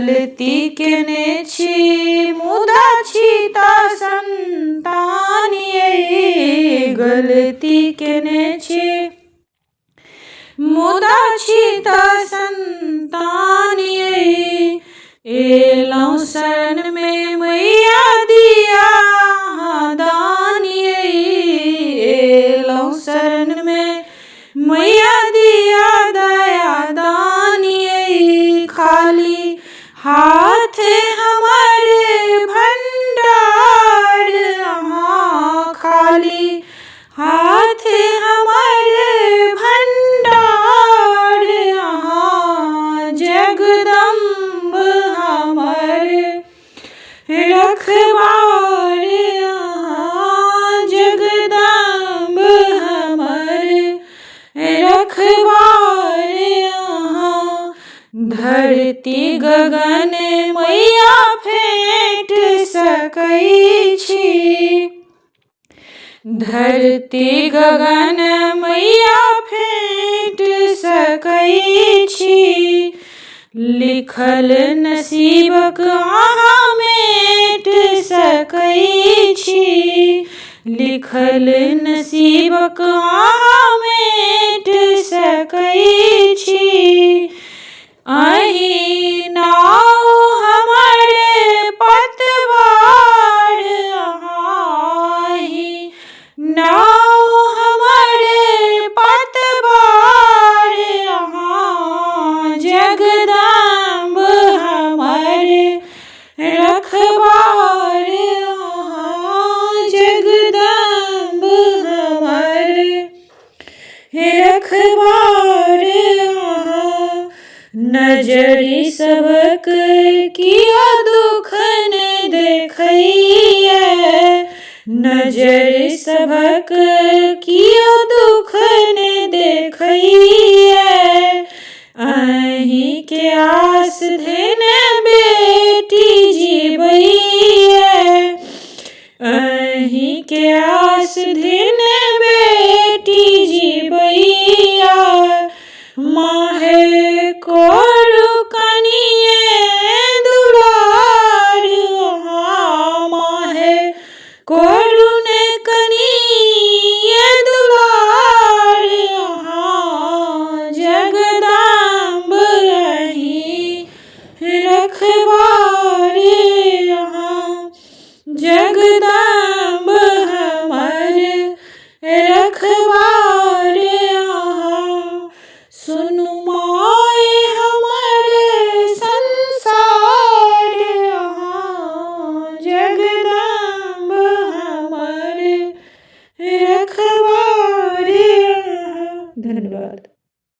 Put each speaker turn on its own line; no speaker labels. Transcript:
गलती केने छी मुदा छी ता संतान ये, गलती केने छी मुदा छी ता संतान ये। एलौं शरण में मैया दिया दान ये, एलौं शरण में मैया दिया दया दान ये। खाली हाथ हमारे भंडार अहाँ, खाली हाथ हमारे भंडार अहाँ, जगदम्ब हमर रखवार अहाँ, जगदम्ब हमर रखवार अहाँ। धरती गगन मैया फेंट सकै छी, धरती गगन मैया फेंट सकै छी। लिखल नसीबक अहाँ मेट सकै छी, लिखल नसीबक अहाँ मेट सकै छी। अहीं नाउ हमारे पतवार अहाँ, अहीं नाउ हमारे पतवार अहाँ, जगदम्ब हमर रखवार अहाँ, जगदम्ब हमर रखवार अहाँ। नजरि सबक किया दुख न देखैया, नजरि सबक किया दुख न देखैया। अहीं के आस धेने बेटी जीवैया, अहीं के आस धेने बेटी जीवैया। माहे कोरु कनिये दुलार अहाँ, माहे कोरु